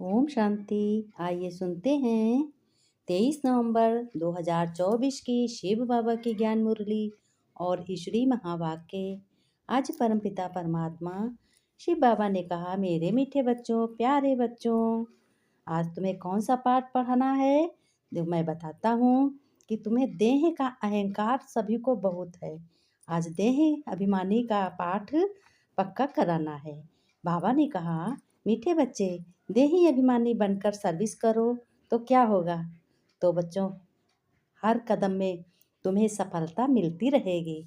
ओम शांति। आइए सुनते हैं 23 नवंबर 2024 की शिव बाबा की ज्ञान मुरली और ईश्वरी महावाक्य। आज परमपिता परमात्मा शिव बाबा ने कहा, मेरे मीठे बच्चों, प्यारे बच्चों, आज तुम्हें कौन सा पाठ पढ़ाना है। जो मैं बताता हूँ कि तुम्हें देह का अहंकार सभी को बहुत है। आज देह अभिमानी का पाठ पक्का कराना है। बाबा ने कहा, मीठे बच्चे, देही अभिमानी बनकर सर्विस करो तो क्या होगा। तो बच्चों, हर कदम में तुम्हें सफलता मिलती रहेगी।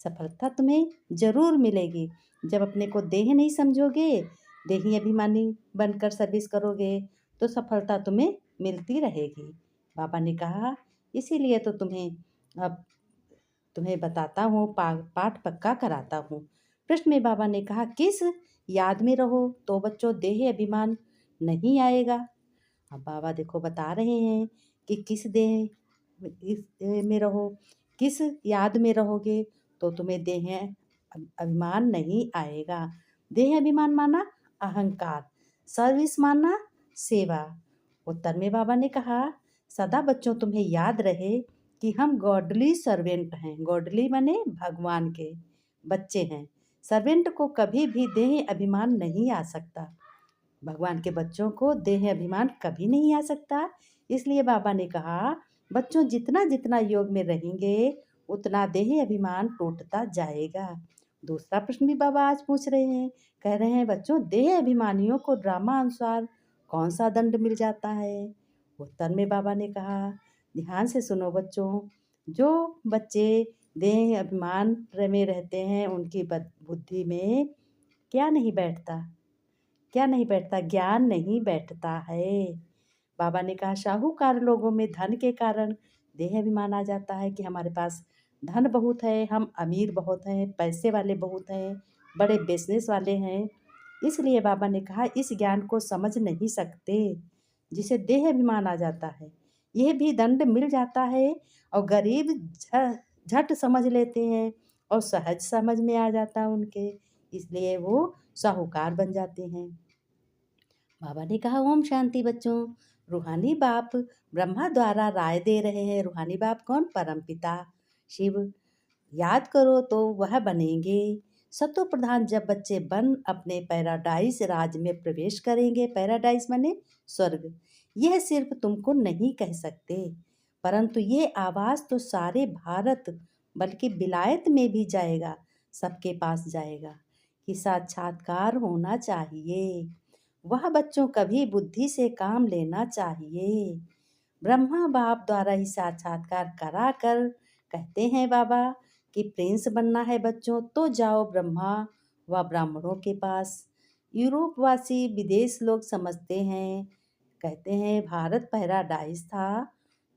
सफलता तुम्हें ज़रूर मिलेगी। जब अपने को देह नहीं समझोगे, देही अभिमानी बनकर सर्विस करोगे तो सफलता तुम्हें मिलती रहेगी। बाबा ने कहा, इसीलिए तो अब तुम्हें बताता हूँ, पाठ पक्का कराता हूँ। प्रश्न में बाबा ने कहा, किस याद में रहो तो बच्चों देह अभिमान नहीं आएगा। अब बाबा देखो बता रहे हैं कि इस देह में रहो, किस याद में रहोगे तो तुम्हें देह अभिमान नहीं आएगा। देह अभिमान माना अहंकार, सर्विस माना सेवा। उत्तर में बाबा ने कहा, सदा बच्चों तुम्हें याद रहे कि हम गॉडली सर्वेंट हैं। गॉडली माने भगवान के बच्चे हैं। सर्वेंट को कभी भी देह अभिमान नहीं आ सकता। भगवान के बच्चों को देह अभिमान कभी नहीं आ सकता। इसलिए बाबा ने कहा, बच्चों जितना जितना योग में रहेंगे उतना देह अभिमान टूटता जाएगा। दूसरा प्रश्न भी बाबा आज पूछ रहे हैं। कह रहे हैं, बच्चों देह अभिमानियों को ड्रामा अनुसार कौन सा दंड मिल जाता है। उत्तर में बाबा ने कहा, ध्यान से सुनो बच्चों, जो बच्चे देह अभिमान में रहते हैं उनकी बुद्धि में क्या नहीं बैठता, ज्ञान नहीं बैठता है। बाबा ने कहा, साहूकार लोगों में धन के कारण देह अभिमान आ जाता है कि हमारे पास धन बहुत है, हम अमीर बहुत हैं, पैसे वाले बहुत हैं, बड़े बिजनेस वाले हैं। इसलिए बाबा ने कहा, इस ज्ञान को समझ नहीं सकते जिसे देह अभिमान आ जाता है। यह भी दंड मिल जाता है और गरीब झट समझ लेते हैं और सहज समझ में आ जाता है उनके, इसलिए वो साहूकार बन जाते हैं। बाबा ने कहा, ओम शांति बच्चों, रूहानी बाप ब्रह्मा द्वारा राय दे रहे हैं। रूहानी बाप कौन? परमपिता शिव। याद करो तो वह बनेंगे। सतो प्रधान जब बच्चे बन अपने पैराडाइज राज में प्रवेश करेंगे। पैराडाइज माने स्वर्ग। यह सिर्फ तुमको नहीं कह सकते, परंतु ये आवाज़ तो सारे भारत बल्कि विलायत में भी जाएगा, सबके पास जाएगा कि साक्षात्कार होना चाहिए। वह बच्चों कभी बुद्धि से काम लेना चाहिए। ब्रह्मा बाप द्वारा ही साक्षात्कार करा कर कहते हैं बाबा कि प्रिंस बनना है बच्चों तो जाओ ब्रह्मा व ब्राह्मणों के पास। यूरोपवासी विदेश लोग समझते हैं, कहते हैं भारत पैराडाइज था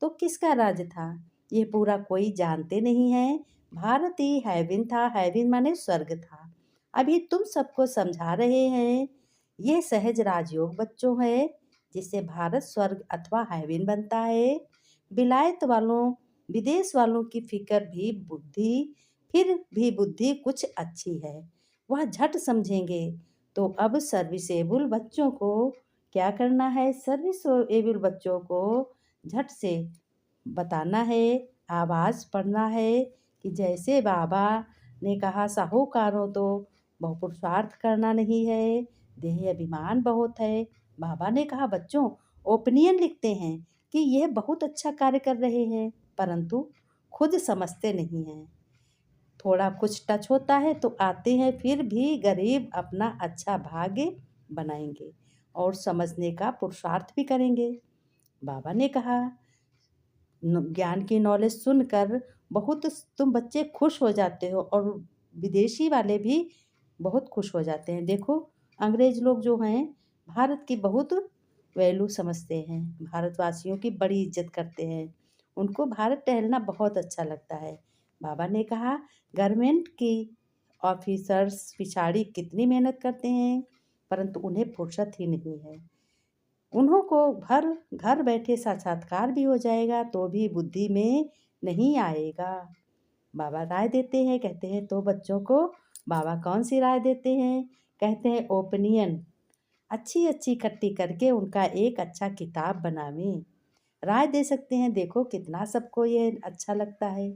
तो किसका राज था, ये पूरा कोई जानते नहीं है। भारत ही हेवन था, हेवन माने स्वर्ग था। अभी तुम सबको समझा रहे हैं, ये सहज राजयोग बच्चों है जिससे भारत स्वर्ग अथवा हेवन बनता है। विलायत वालों, विदेश वालों की फिर भी बुद्धि कुछ अच्छी है, वह झट समझेंगे। तो अब सर्विसेबल बच्चों को क्या करना है? सर्विसेबल बच्चों को झट से बताना है, आवाज़ पढ़ना है कि जैसे बाबा ने कहा, साहूकारों तो बहु पुरुषार्थ करना नहीं है, देह अभिमान बहुत है। बाबा ने कहा, बच्चों ओपिनियन लिखते हैं कि यह बहुत अच्छा कार्य कर रहे हैं, परंतु खुद समझते नहीं हैं। थोड़ा कुछ टच होता है तो आते हैं, फिर भी गरीब अपना अच्छा भाग्य बनाएंगे और समझने का पुरुषार्थ भी करेंगे। बाबा ने कहा, ज्ञान की नॉलेज सुनकर बहुत तुम बच्चे खुश हो जाते हो और विदेशी वाले भी बहुत खुश हो जाते हैं। देखो अंग्रेज लोग जो हैं भारत की बहुत वैल्यू समझते हैं, भारतवासियों की बड़ी इज्जत करते हैं, उनको भारत टहलना बहुत अच्छा लगता है। बाबा ने कहा, गवर्नमेंट की ऑफिसर्स पिछाड़ी कितनी मेहनत करते हैं, परंतु उन्हें फुर्सत ही नहीं है। उन्हों को घर बैठे साक्षात्कार भी हो जाएगा तो भी बुद्धि में नहीं आएगा। बाबा राय देते हैं, कहते हैं तो बच्चों को बाबा कौन सी राय देते हैं? कहते हैं ओपिनियन अच्छी अच्छी इकट्ठी करके उनका एक अच्छा किताब बनावें। राय दे सकते हैं, देखो कितना सबको ये अच्छा लगता है।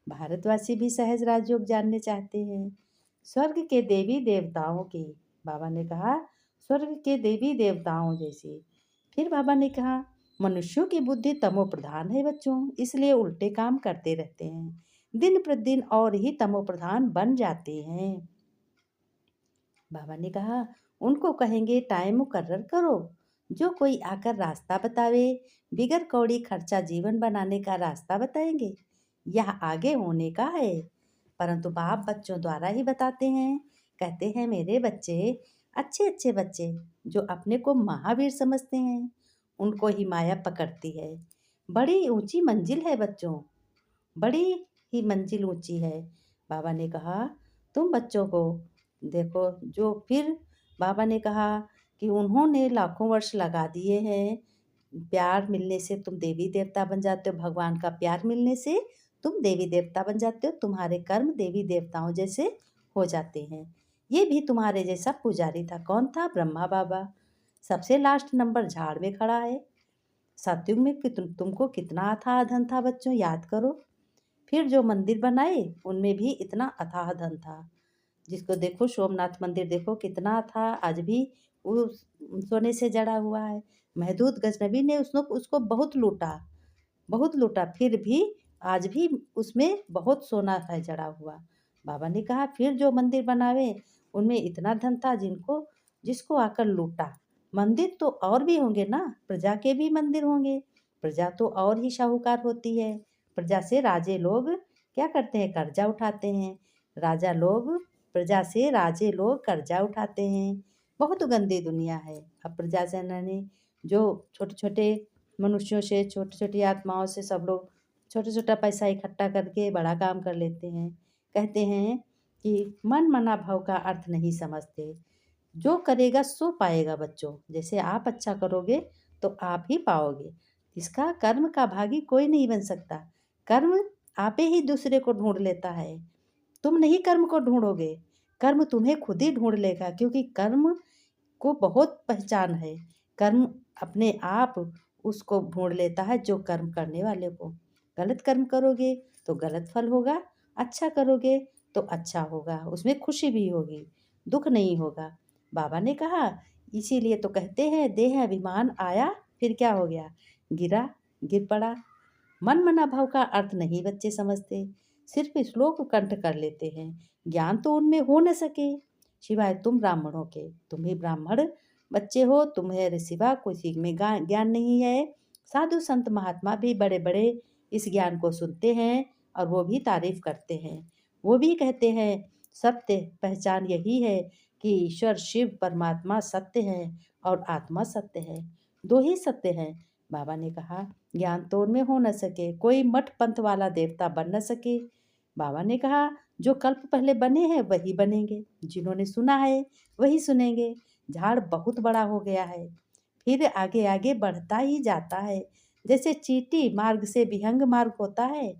भारतवासी भी सहज राजयोग जानने चाहते हैं। स्वर्ग के देवी देवताओं की, बाबा ने कहा, स्वर्ग के देवी देवताओं जैसे। फिर बाबा ने कहा, मनुष्यों की बुद्धि तमो प्रधान है बच्चों, इसलिए उल्टे काम करते रहते हैं, दिन प्रतिदिन और ही तमो प्रधान बन जाते हैं। बाबा ने कहा, उनको कहेंगे टाइम मुकर्रर करो, जो कोई आकर रास्ता बतावे, बिगर कौड़ी खर्चा जीवन बनाने का रास्ता बताएंगे, यह आगे होने का है। परंतु बाप बच्चों द्वारा ही बताते हैं। कहते हैं, मेरे बच्चे, अच्छे अच्छे बच्चे जो अपने को महावीर समझते हैं, उनको ही माया पकड़ती है। बड़ी ऊंची मंजिल है बच्चों, बड़ी ही मंजिल ऊंची है। बाबा ने कहा, तुम बच्चों को देखो, जो फिर बाबा ने कहा कि उन्होंने लाखों वर्ष लगा दिए हैं। प्यार मिलने से तुम देवी देवता बन जाते हो, भगवान का प्यार मिलने से तुम देवी देवता बन जाते हो, तुम्हारे कर्म देवी देवताओं जैसे हो जाते हैं। ये भी तुम्हारे जैसा पुजारी था। कौन था? ब्रह्मा बाबा। सबसे लास्ट नंबर झाड़ में खड़ा है। सतयुग में तुमको कितना अथाह धन था बच्चों, याद करो। फिर जो मंदिर बनाए उनमें भी इतना अथाह धन था। जिसको देखो, सोमनाथ मंदिर देखो कितना था, आज भी वो सोने से जड़ा हुआ है। महमूद गजनबी ने उसको उसको बहुत लूटा, बहुत लूटा, फिर भी आज भी उसमें बहुत सोना है जड़ा हुआ। बाबा ने कहा, फिर जो मंदिर बनावे उनमें इतना धन था जिनको जिसको आकर लूटा। मंदिर तो और भी होंगे ना, प्रजा के भी मंदिर होंगे। प्रजा तो और ही शाहूकार होती है। प्रजा से राजे लोग क्या करते हैं? कर्जा उठाते हैं। राजा लोग प्रजा से राजे लोग कर्जा उठाते हैं। बहुत गंदी दुनिया है। अब प्रजा जनता ने जो छोटे छोटे मनुष्यों से, छोटी छोटी आत्माओं से सब लोग छोटा छोटा पैसा इकट्ठा करके बड़ा काम कर लेते हैं। कहते हैं कि मन मना भाव का अर्थ नहीं समझते। जो करेगा सो पाएगा बच्चों। जैसे आप अच्छा करोगे तो आप ही पाओगे। इसका कर्म का भागी कोई नहीं बन सकता। कर्म आपे ही दूसरे को ढूंढ लेता है। तुम नहीं कर्म को ढूंढोगे, कर्म तुम्हें खुद ही ढूंढ लेगा, क्योंकि कर्म को बहुत पहचान है। कर्म अपने आप उसको ढूंढ लेता है, जो कर्म करने वाले को। गलत कर्म करोगे तो गलत फल होगा, अच्छा करोगे तो अच्छा होगा, उसमें खुशी भी होगी, दुख नहीं होगा। बाबा ने कहा, इसीलिए तो कहते हैं, देह अभिमान आया फिर क्या हो गया? गिरा, गिर पड़ा। मन मना भाव का अर्थ नहीं बच्चे समझते, सिर्फ श्लोक कंठ कर लेते हैं। ज्ञान तो उनमें हो न सके सिवाय तुम ब्राह्मणों के। तुम ही ब्राह्मण बच्चे हो, तुम्हें सिवा किसी में ज्ञान नहीं है। साधु संत महात्मा भी बड़े बड़े इस ज्ञान को सुनते हैं और वो भी तारीफ करते हैं। वो भी कहते हैं, सत्य पहचान यही है कि ईश्वर शिव परमात्मा सत्य है और आत्मा सत्य है, दो ही सत्य हैं। बाबा ने कहा, ज्ञान तो उनमें हो न सके, कोई मठ पंथ वाला देवता बन न सके। बाबा ने कहा, जो कल्प पहले बने हैं वही बनेंगे, जिन्होंने सुना है वही सुनेंगे। झाड़ बहुत बड़ा हो गया है, फिर आगे आगे बढ़ता ही जाता है। जैसे चींटी मार्ग से विहंग मार्ग होता है।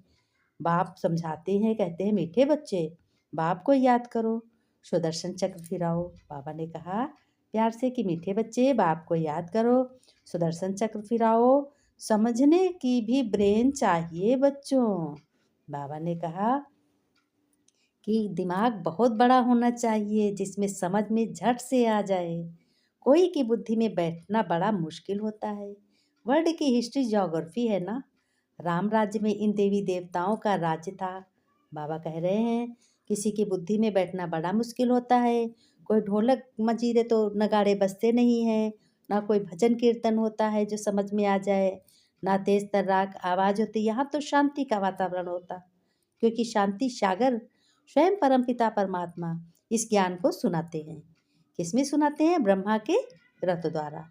बाप समझाते हैं, कहते हैं, मीठे बच्चे बाप को याद करो, सुदर्शन चक्र फिराओ। बाबा ने कहा प्यार से कि मीठे बच्चे बाप को याद करो, सुदर्शन चक्र फिराओ। समझने की भी ब्रेन चाहिए बच्चों। बाबा ने कहा कि दिमाग बहुत बड़ा होना चाहिए, जिसमें समझ में झट से आ जाए। कोई की बुद्धि में बैठना बड़ा मुश्किल होता है। वर्ल्ड की हिस्ट्री ज्योग्राफी है ना। राम राज्य में इन देवी देवताओं का राज्य था। बाबा कह रहे हैं, किसी की बुद्धि में बैठना बड़ा मुश्किल होता है। कोई ढोलक मजीरे तो नगाड़े बजते नहीं हैं, ना कोई भजन कीर्तन होता है जो समझ में आ जाए, ना तेज तर्राक आवाज़ होती। यहाँ तो शांति का वातावरण होता, क्योंकि शांति सागर स्वयं परमपिता परमात्मा इस ज्ञान को सुनाते हैं। किसमें सुनाते हैं? ब्रह्मा के रथ द्वारा,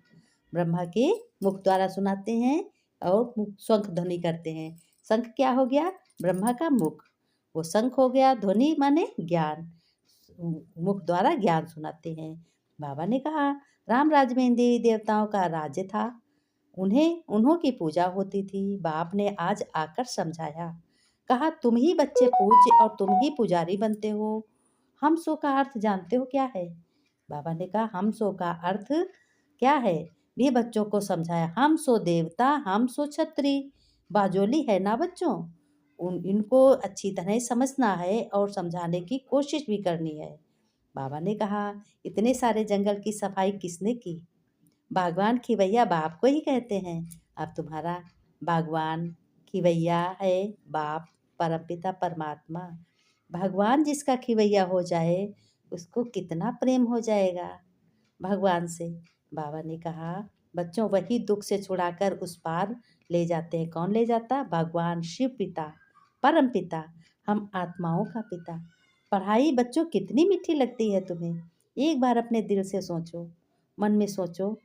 ब्रह्मा के मुख द्वारा सुनाते हैं और शंख ध्वनि करते हैं। शंख क्या हो गया? ब्रह्मा का मुख। वो शंख हो गया, ध्वनि माने ज्ञान, मुख द्वारा ज्ञान सुनाते हैं। बाबा ने कहा, राम राज्य में देवी देवताओं का राज्य था, उन्हों की पूजा होती थी। बाप ने आज आकर समझाया, कहा, तुम ही बच्चे पूज्य और तुम ही पुजारी बनते हो। हम सो का अर्थ जानते हो क्या है? बाबा ने कहा हम सो का अर्थ क्या है, भी बच्चों को समझाया। हम सो देवता, हम सो छत्री। बाजोली है ना बच्चों, इनको अच्छी तरह समझना है और समझाने की कोशिश भी करनी है। बाबा ने कहा इतने सारे जंगल की सफाई किसने की? बागवान खिवैया बाप को ही कहते हैं। अब तुम्हारा बागवान खिवैया है बाप, परमपिता परमात्मा। भगवान जिसका खिवैया हो जाए उसको कितना प्रेम हो जाएगा भगवान से। बाबा ने कहा बच्चों वही दुख से छुड़ाकर उस पार ले जाते हैं। कौन ले जाता? भगवान शिव पिता, परम पिता, हम आत्माओं का पिता। पढ़ाई बच्चों कितनी मीठी लगती है तुम्हें, एक बार अपने दिल से सोचो, मन में सोचो,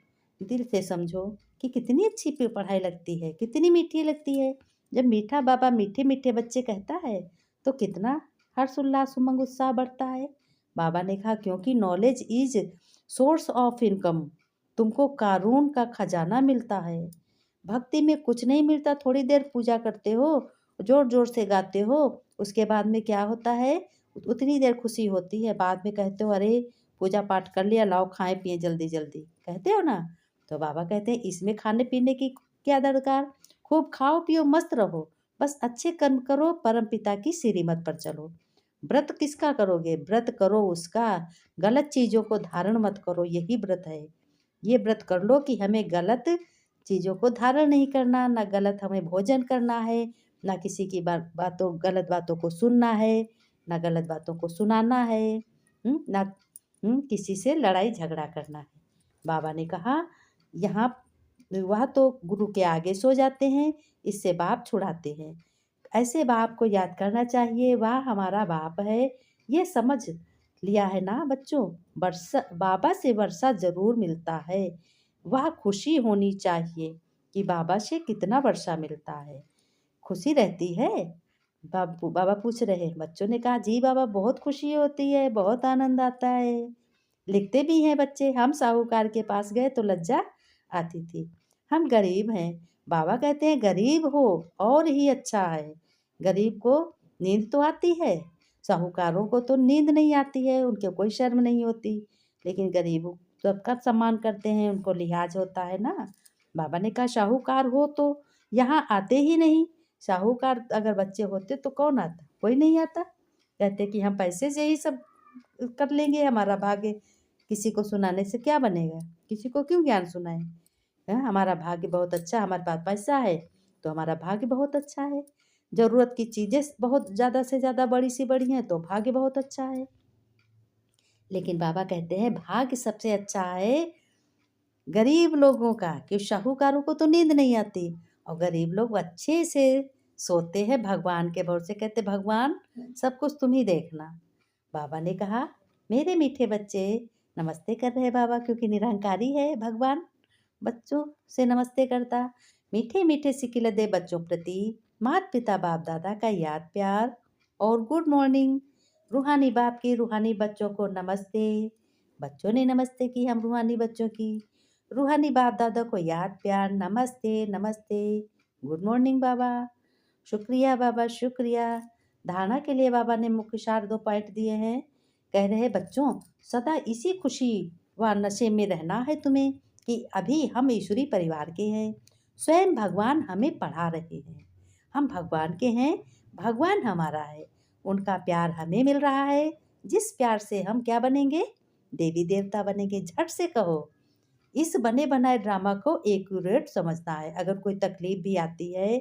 दिल से समझो कि कितनी अच्छी पढ़ाई लगती है, कितनी मीठी लगती है। जब मीठा बाबा मीठे मीठे बच्चे कहता है तो कितना हर्ष उल्लास उमंग उत्साह बढ़ता है। बाबा ने कहा क्योंकि knowledge is source of income, तुमको कारून का खजाना मिलता है। भक्ति में कुछ नहीं मिलता, थोड़ी देर पूजा करते हो, जोर जोर से गाते हो, उसके बाद में क्या होता है, उतनी देर खुशी होती है, बाद में कहते हो अरे पूजा पाठ कर लिया, लाओ खाएं पिए जल्दी जल्दी, कहते हो ना। तो बाबा कहते हैं इसमें खाने पीने की क्या दरकार, खूब खाओ पियो मस्त रहो, बस अच्छे कर्म करो, परम पिता की श्रीमत पर चलो। व्रत किसका करोगे? व्रत करो उसका, गलत चीज़ों को धारण मत करो, यही व्रत है। ये व्रत कर लो कि हमें गलत चीज़ों को धारण नहीं करना, ना गलत हमें भोजन करना है, ना किसी की गलत बातों को सुनना है, ना गलत बातों को सुनाना है, ना किसी से लड़ाई झगड़ा करना है। बाबा ने कहा यहाँ वह तो गुरु के आगे सो जाते हैं, इससे बाप छुड़ाते हैं। ऐसे बाप को याद करना चाहिए, वह हमारा बाप है, ये समझ लिया है ना बच्चों। वर्षा बाबा से वर्षा जरूर मिलता है, वह खुशी होनी चाहिए कि बाबा से कितना वर्षा मिलता है। खुशी रहती है? बाबा पूछ रहे हैं। बच्चों ने कहा जी बाबा बहुत खुशी होती है, बहुत आनंद आता है। लिखते भी हैं बच्चे, हम साहूकार के पास गए तो लज्जा आती थी, हम गरीब हैं। बाबा कहते हैं गरीब हो और ही अच्छा है। गरीब को नींद तो आती है, साहूकारों को तो नींद नहीं आती है, उनके कोई शर्म नहीं होती, लेकिन गरीब सबका सम्मान करते हैं, उनको लिहाज होता है ना। बाबा ने कहा साहूकार हो तो यहाँ आते ही नहीं, साहूकार अगर बच्चे होते तो कौन आता? कोई नहीं आता। कहते कि हम पैसे से ही सब कर लेंगे, हमारा भाग्य किसी को सुनाने से क्या बनेगा, किसी को क्यों ज्ञान सुनाए। हमारा भाग्य बहुत अच्छा, हमारे पास पैसा है तो हमारा भाग्य बहुत अच्छा है। ज़रूरत की चीज़ें बहुत ज़्यादा से ज़्यादा बड़ी सी बड़ी हैं तो भाग्य बहुत अच्छा है। लेकिन बाबा कहते हैं भाग्य सबसे अच्छा है गरीब लोगों का, कि साहूकारों को तो नींद नहीं आती और गरीब लोग अच्छे से सोते हैं भगवान के भरोसे। कहते भगवान सब कुछ तुम ही देखना। बाबा ने कहा मेरे मीठे बच्चे, नमस्ते कर रहे बाबा क्योंकि निरंकारी है भगवान, बच्चों से नमस्ते करता। मीठे मीठे सिकिल दे बच्चों प्रति माता पिता बाप दादा का याद प्यार और गुड मॉर्निंग। रूहानी बाप की रूहानी बच्चों को नमस्ते। बच्चों ने नमस्ते की हम रूहानी बच्चों की। रूहानी बाप दादा को याद प्यार नमस्ते नमस्ते, गुड मॉर्निंग बाबा, शुक्रिया बाबा शुक्रिया। धारणा के लिए बाबा ने मुख्य सार 2 पॉइंट दिए हैं। कह रहे बच्चों सदा इसी खुशी व नशे में रहना है तुम्हें कि अभी हम ईश्वरी परिवार के हैं, स्वयं भगवान हमें पढ़ा रहे हैं, हम भगवान के हैं, भगवान हमारा है, उनका प्यार हमें मिल रहा है, जिस प्यार से हम क्या बनेंगे, देवी देवता बनेंगे। झट से कहो इस बने बनाए ड्रामा को एक्यूरेट समझना है। अगर कोई तकलीफ भी आती है,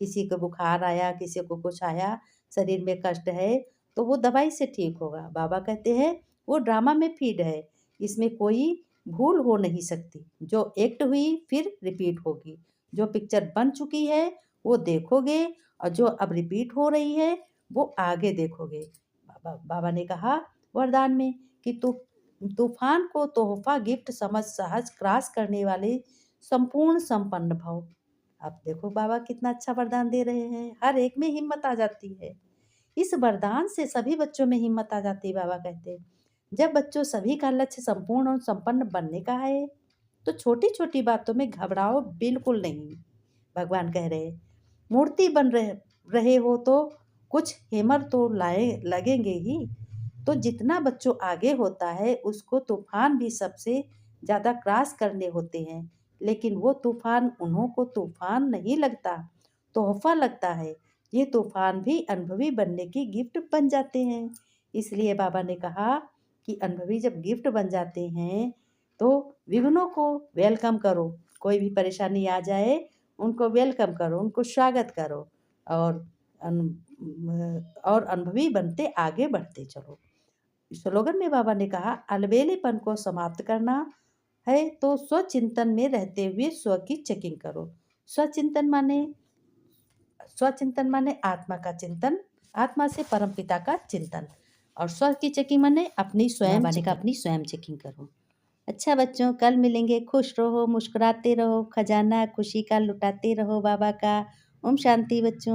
किसी को बुखार आया, किसी को कुछ आया, शरीर में कष्ट है तो वो दवाई से ठीक होगा। बाबा कहते हैं वो ड्रामा में फीड है, इसमें कोई भूल हो नहीं सकती। जो एक्ट हुई फिर रिपीट होगी, जो पिक्चर बन चुकी है वो देखोगे और जो अब रिपीट हो रही है वो आगे देखोगे। बाबा ने कहा वरदान में कि तूफान को तोहफा गिफ्ट समझ सहज क्रॉस करने वाले संपूर्ण संपन्न भव। अब देखो बाबा कितना अच्छा वरदान दे रहे हैं, हर एक में हिम्मत आ जाती है। इस वरदान से सभी बच्चों में हिम्मत आ जाती है। बाबा कहते हैं जब बच्चों सभी का लक्ष्य संपूर्ण और संपन्न बनने का है तो छोटी छोटी बातों में घबराओ बिल्कुल नहीं। भगवान कह रहे मूर्ति बन रहे हो तो कुछ हेमर तो लाए लगेंगे ही, तो जितना बच्चों आगे होता है उसको तूफान भी सबसे ज़्यादा क्रॉस करने होते हैं, लेकिन वो तूफान उन्हों को तूफान नहीं लगता, तोहफा लगता है। ये तूफान भी अनुभवी बनने की गिफ्ट बन जाते हैं। इसलिए बाबा ने कहा कि अनुभवी जब गिफ्ट बन जाते हैं तो विघ्नों को वेलकम करो। कोई भी परेशानी आ जाए उनको वेलकम करो, उनको स्वागत करो और और अनुभवी बनते आगे बढ़ते चलो। स्लोगन में बाबा ने कहा अलबेलेपन को समाप्त करना है तो स्वचिंतन में रहते हुए स्व की चेकिंग करो। स्वचिंतन माने आत्मा का चिंतन, आत्मा से परमपिता का चिंतन, और स्व की चेकिंग माने अपनी स्वयं चेकिंग करो। अच्छा बच्चों, कल मिलेंगे। खुश रहो, मुस्कुराते रहो, खजाना खुशी का लुटाते रहो बाबा का। ओम शांति बच्चों।